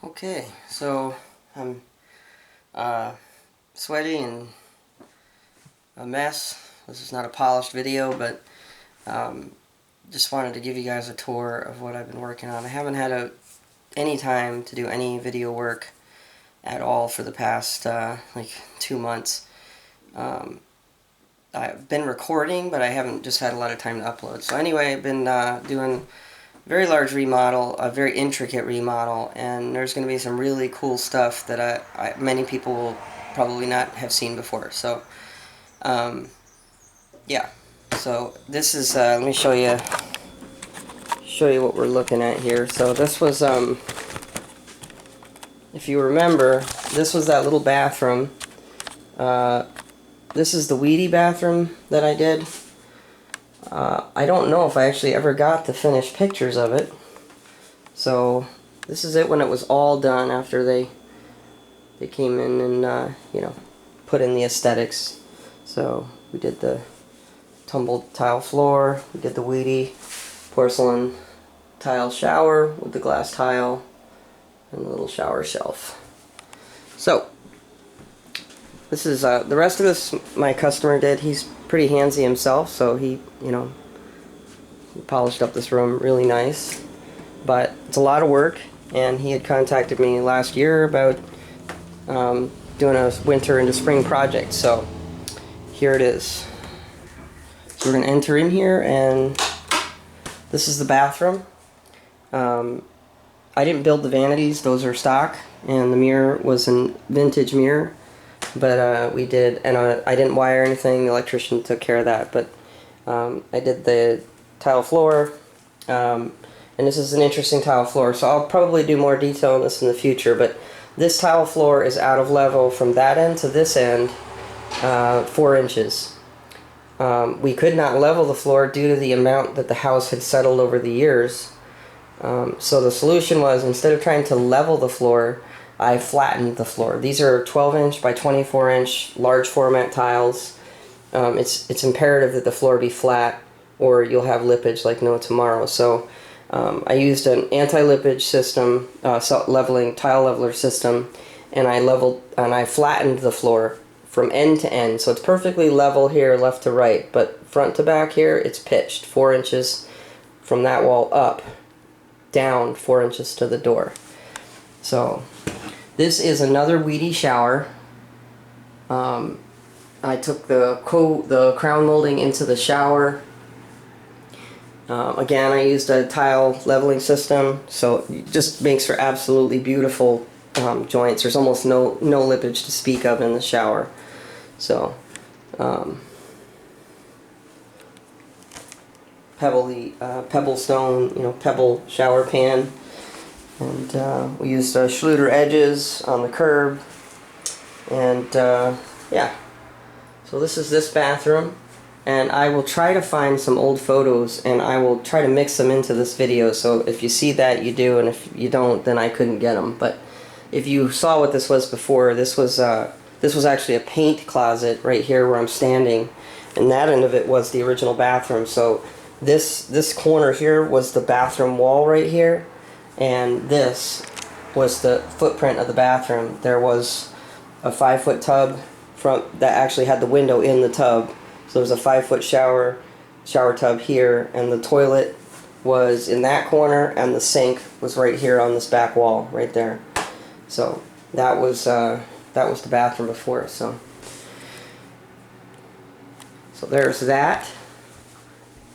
Okay, so I'm sweaty and a mess. This is not a polished video, but just wanted to give you guys a tour of what I've been working on. I haven't had any time to do any video work at all for the past like 2 months. I've been recording, but I haven't just had a lot of time to upload. So anyway, I've been doing a very large remodel, a very intricate remodel, and there's going to be some really cool stuff that many people will probably not have seen before. So, yeah. So this is let me show you what we're looking at here. So this was if you remember, this was that little bathroom. This is the weedy bathroom that I did. I don't know if I actually ever got to finish pictures of it. So this is it when it was all done, after they came in and put in the aesthetics. So we did the tumbled tile floor, we did the weedy porcelain tile shower with the glass tile and the little shower shelf. So this is the rest of this my customer did. He's pretty handsy himself, so he polished up this room really nice. But it's a lot of work, and he had contacted me last year about doing a winter into spring project. So here it is. So we're going to enter in here, and this is the bathroom. I didn't build the vanities; those are stock, and the mirror was a vintage mirror. But we did, and I didn't wire anything. The electrician took care of that. But I did the tile floor, and this is an interesting tile floor. So I'll probably do more detail on this in the future. But this tile floor is out of level from that end to this end, 4 inches. We could not level the floor due to the amount that the house had settled over the years. So the solution was, instead of trying to level the floor, I flattened the floor. These are 12-inch by 24-inch large format tiles. It's imperative that the floor be flat, or you'll have lippage like no tomorrow. So I used an anti-lippage system, leveling tile leveler system, and I flattened the floor from end to end. So it's perfectly level here, left to right, but front to back here, it's pitched 4 inches from that wall up, down 4 inches to the door. So this is another weedy shower. I took the crown molding into the shower. Again, I used a tile leveling system, so it just makes for absolutely beautiful joints. There's almost no lippage to speak of in the shower. So pebble stone, pebble shower pan. And we used Schluter edges on the curb, and yeah. So this is this bathroom, and I will try to find some old photos, and I will try to mix them into this video. So if you see that, you do, and if you don't, then I couldn't get them. But if you saw what this was before, this was actually a paint closet right here where I'm standing, and that end of it was the original bathroom. So this corner here was the bathroom wall right here. And this was the footprint of the bathroom. There was a 5-foot tub that actually had the window in the tub. So there was a 5-foot shower tub here, and the toilet was in that corner, and the sink was right here on this back wall, right there. So that was the bathroom before. So there's that.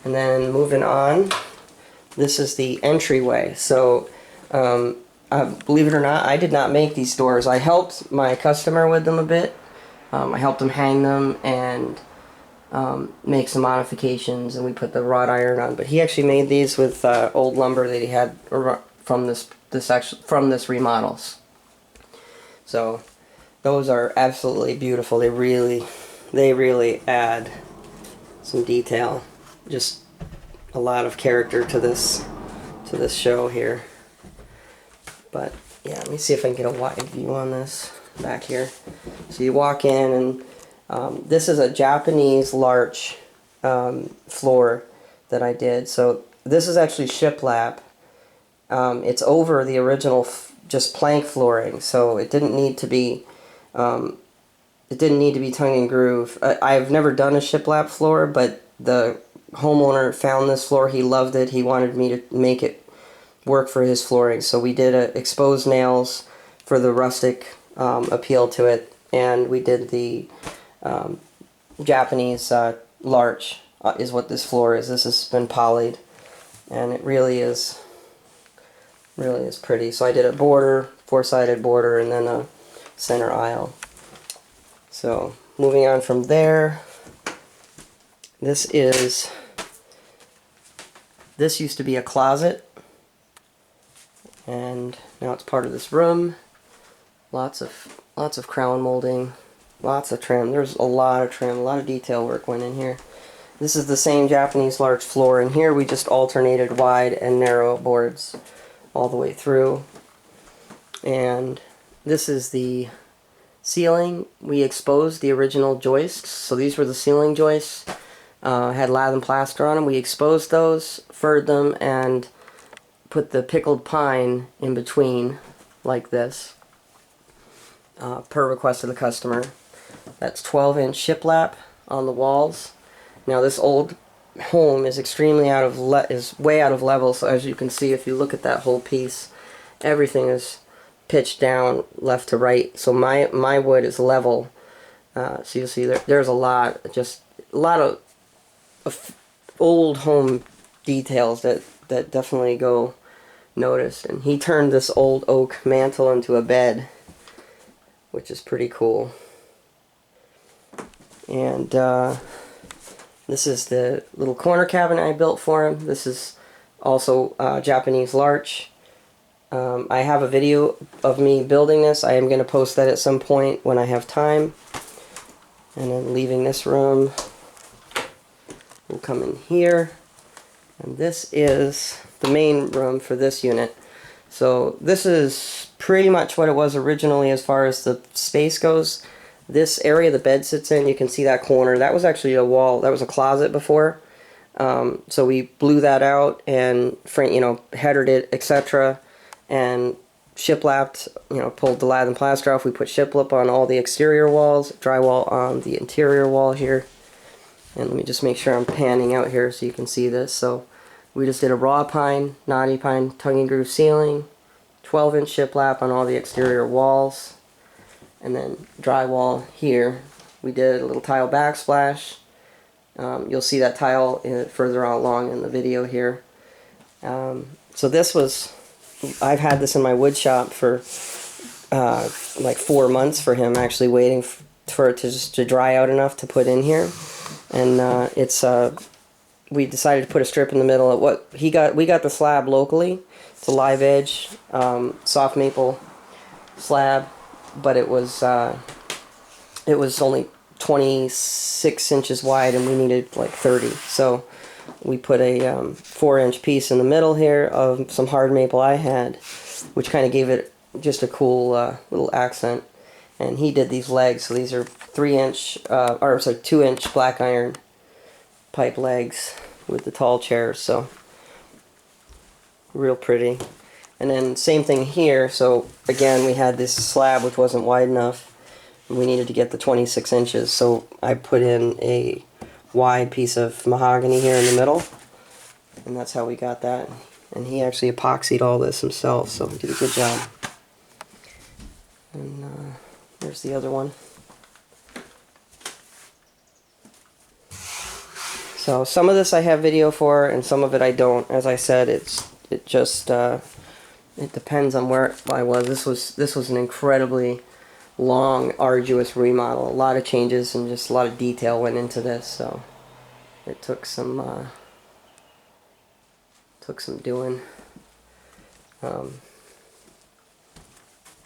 And then moving on. This is the entryway. So, believe it or not, I did not make these doors. I helped my customer with them a bit. I helped him hang them and make some modifications, and we put the wrought iron on. But he actually made these with old lumber that he had from this remodels. So those are absolutely beautiful. They really add some detail. Just a lot of character to this show here. But yeah, let me see if I can get a wide view on this back here. So you walk in, and this is a Japanese larch floor that I did. So this is actually shiplap. It's over the original just plank flooring, so it didn't need to be tongue and groove. I've never done a shiplap floor, but the homeowner found this floor. He loved it. He wanted me to make it work for his flooring, so we did exposed nails for the rustic appeal to it, and we did the Japanese larch is what this floor is. This has been polyed, and it really is pretty. So I did a border, four-sided border, and then a center aisle. So moving on from there, this used to be a closet, and now it's part of this room. Lots of crown molding, lots of trim. There's a lot of trim, a lot of detail work went in here. This is the same Japanese larch floor, and here we just alternated wide and narrow boards all the way through. And this is the ceiling. We exposed the original joists, so these were the ceiling joists. Had lath and plaster on them. We exposed those, furred them, and put the pickled pine in between, like this, per request of the customer. That's 12-inch shiplap on the walls. Now this old home is extremely way out of level, so as you can see, if you look at that whole piece, everything is pitched down left to right. So my wood is level. So you'll see there's a lot of old home details that definitely go noticed. And he turned this old oak mantle into a bed, which is pretty cool. And this is the little corner cabinet I built for him. This is also Japanese larch. I have a video of me building this. I am going to post that at some point when I have time. And then leaving this room, we'll come in here. And this is the main room for this unit. So this is pretty much what it was originally as far as the space goes. This area the bed sits in, you can see that corner. That was actually a wall. That was a closet before. So we blew that out and headered it, etc. And shiplapped, pulled the lath and plaster off. We put shiplap on all the exterior walls, drywall on the interior wall here. And let me just make sure I'm panning out here so you can see this. So we just did a raw pine, knotty pine, tongue and groove ceiling, 12-inch shiplap on all the exterior walls. And then drywall here. We did a little tile backsplash. You'll see that tile further along in the video here. So this was, I've had this in my wood shop for like 4 months for him, actually waiting for it to dry out enough to put in here. And we decided to put a strip in the middle of what he got. We got the slab locally. It's a live edge soft maple slab. But it was only 26 inches wide, and we needed like 30. So we put a 4-inch piece in the middle here of some hard maple I had, which kind of gave it just a cool little accent. And he did these legs. So these are 2-inch black iron pipe legs with the tall chairs. So real pretty. And then same thing here. So again, we had this slab which wasn't wide enough. We needed to get the 26 inches. So I put in a wide piece of mahogany here in the middle. And that's how we got that. And he actually epoxied all this himself, so he did a good job. And there's the other one. So some of this I have video for, and some of it I don't. As I said, it depends on where I was. This was an incredibly long, arduous remodel. A lot of changes and just a lot of detail went into this, so it took some doing. And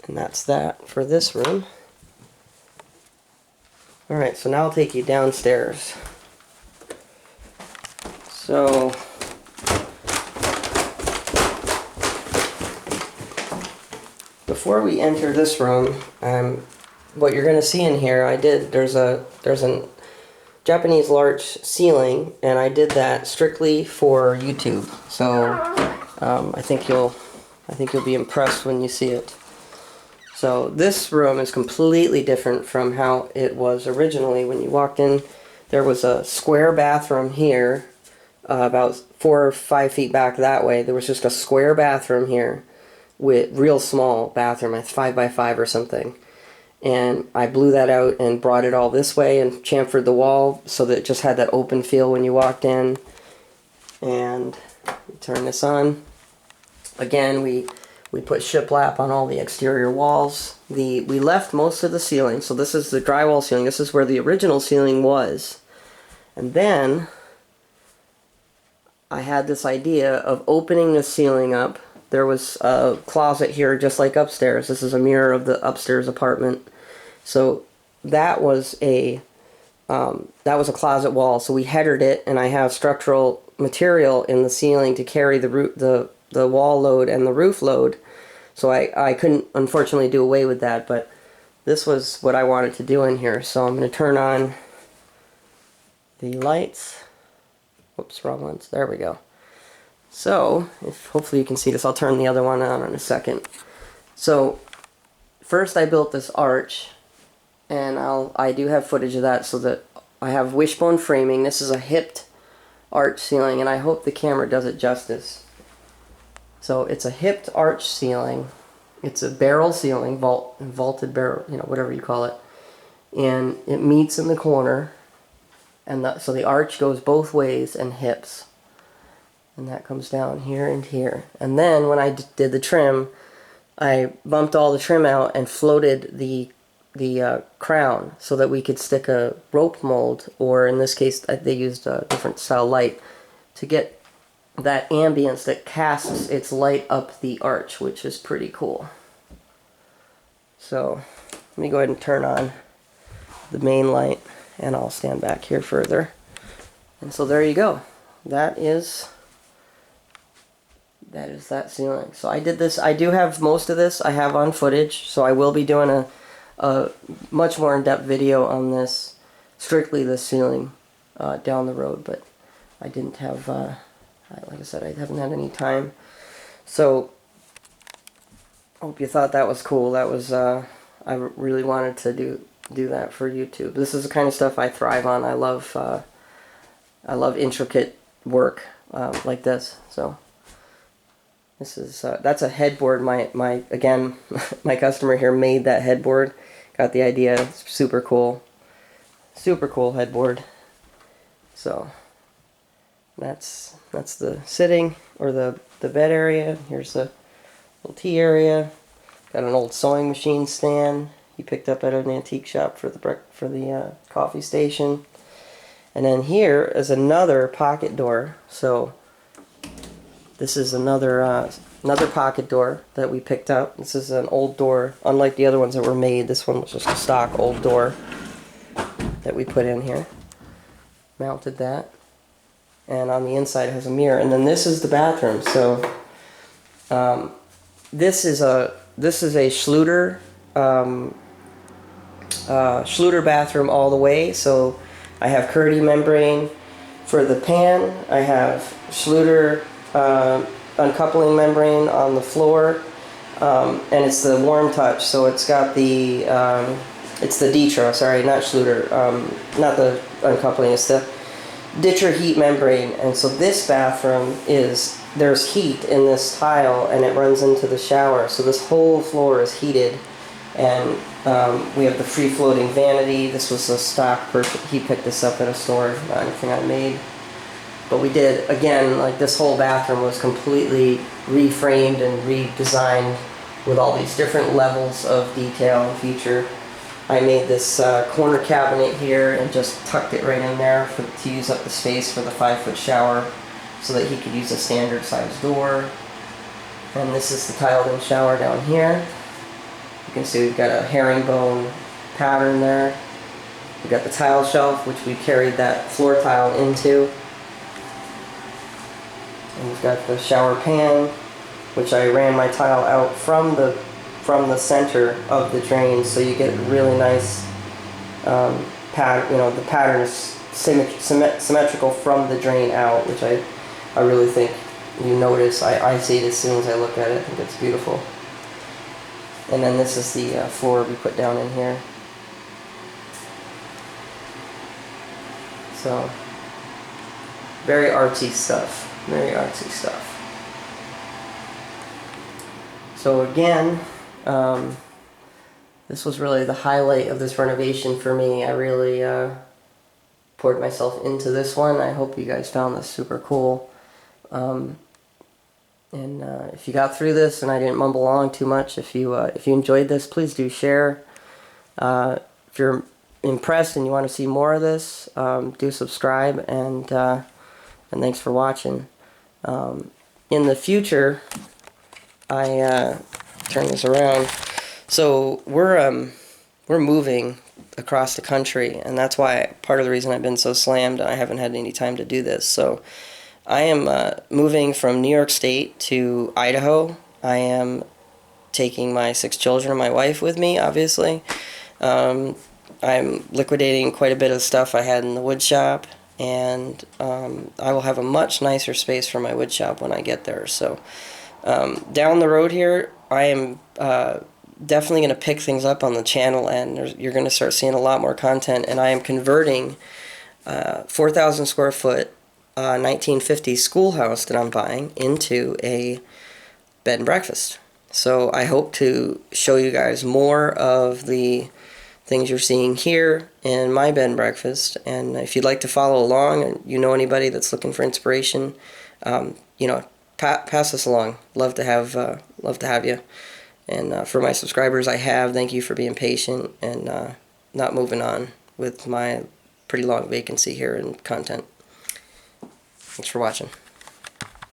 that's that for this room. Alright, so now I'll take you downstairs. So before we enter this room, what you're going to see in here, there's a Japanese larch ceiling, and I did that strictly for YouTube. So I I think you'll be impressed when you see it. So this room is completely different from how it was originally. When you walked in, there was a square bathroom here, about 4 or 5 feet back that way. There was just a square bathroom here with real small bathroom, it's 5 by 5 or something. And I blew that out and brought it all this way and chamfered the wall so that it just had that open feel when you walked in. And turn this on. Again, we put shiplap on all the exterior walls. We left most of the ceiling, so this is the drywall ceiling. This is where the original ceiling was. And then I had this idea of opening the ceiling up. There was a closet here just like upstairs. This is a mirror of the upstairs apartment. So that was a closet wall. So we headered it, and I have structural material in the ceiling to carry the wall load and the roof load. So I couldn't unfortunately do away with that, but this was what I wanted to do in here. So I'm going to turn on the lights. Whoops, wrong ones. There we go. So, hopefully you can see this. I'll turn the other one on in a second. So, first I built this arch, and I do have footage of that, so that I have wishbone framing. This is a hipped arch ceiling, and I hope the camera does it justice. So it's a hipped arch ceiling. It's a barrel ceiling, vaulted barrel, whatever you call it. And it meets in the corner, and so the arch goes both ways and hips. And that comes down here and here. And then when I did the trim, I bumped all the trim out and floated the crown so that we could stick a rope mold, or in this case they used a different style light to get that ambience that casts its light up the arch, which is pretty cool. So let me go ahead and turn on the main light, and I'll stand back here further. And so there you go. That is that ceiling. So I did this. I do have most of this I have on footage, so I will be doing a much more in-depth video on this, strictly this ceiling, down the road, but I didn't have, like I said, I haven't had any time. So hope you thought that was cool. That was, I really wanted to do that for YouTube. This is the kind of stuff I thrive on. I love intricate work like this. So this is that's a headboard. Again, my customer here made that headboard. Got the idea. It's super cool headboard. So that's the sitting or the bed area. Here's the little tea area. Got an old sewing machine stand he picked up at an antique shop for the coffee station. And then here is another pocket door. So this is another pocket door that we picked up. This is an old door, unlike the other ones that were made. This one was just a stock old door that we put in here. Mounted that, and on the inside it has a mirror. And then this is the bathroom. So this is a Schluter Schluter bathroom all the way. So I have Curdy membrane for the pan. I have Schluter uncoupling membrane on the floor, and it's the warm touch. So it's got the it's the Ditra, sorry, not Schluter, not the uncoupling. It's the Ditra heat membrane. And so this bathroom there's heat in this tile, and it runs into the shower. So this whole floor is heated, and we have the free-floating vanity. This was a stock purchase. He picked this up at a store, not anything I made. But we did, again, like this whole bathroom was completely reframed and redesigned with all these different levels of detail and feature. I made this corner cabinet here and just tucked it right in there to use up the space for the 5-foot shower so that he could use a standard size door. And this is the tiled-in shower down here. You can see we've got a herringbone pattern there. We've got the tile shelf, which we carried that floor tile into. And we've got the shower pan, which I ran my tile out from the center of the drain, so you get really nice pattern. The pattern is symmetrical from the drain out, which I really think you notice. I see it as soon as I look at it. I think it's beautiful. And then this is the floor we put down in here. So, very artsy stuff. Very artsy stuff. So again, this was really the highlight of this renovation for me. I really poured myself into this one. I hope you guys found this super cool. If you got through this and I didn't mumble along too much, if you enjoyed this, please do share. If you're impressed and you want to see more of this, do subscribe, and thanks for watching. In the future, I turn this around. So we're moving across the country, and that's why part of the reason I've been so slammed. I haven't had any time to do this. So I am moving from New York State to Idaho. I am taking my 6 children and my wife with me, obviously. I'm liquidating quite a bit of stuff I had in the wood shop, and I will have a much nicer space for my wood shop when I get there. So down the road here, I am definitely going to pick things up on the channel, and you're going to start seeing a lot more content. And I am converting 4,000 square foot 1950s schoolhouse that I'm buying into a bed and breakfast. So I hope to show you guys more of the things you're seeing here in my bed and breakfast. And if you'd like to follow along, and you know anybody that's looking for inspiration, pass this along. Love to have you. And for my subscribers I have, thank you for being patient and not moving on with my pretty long vacancy here in content. Thanks for watching.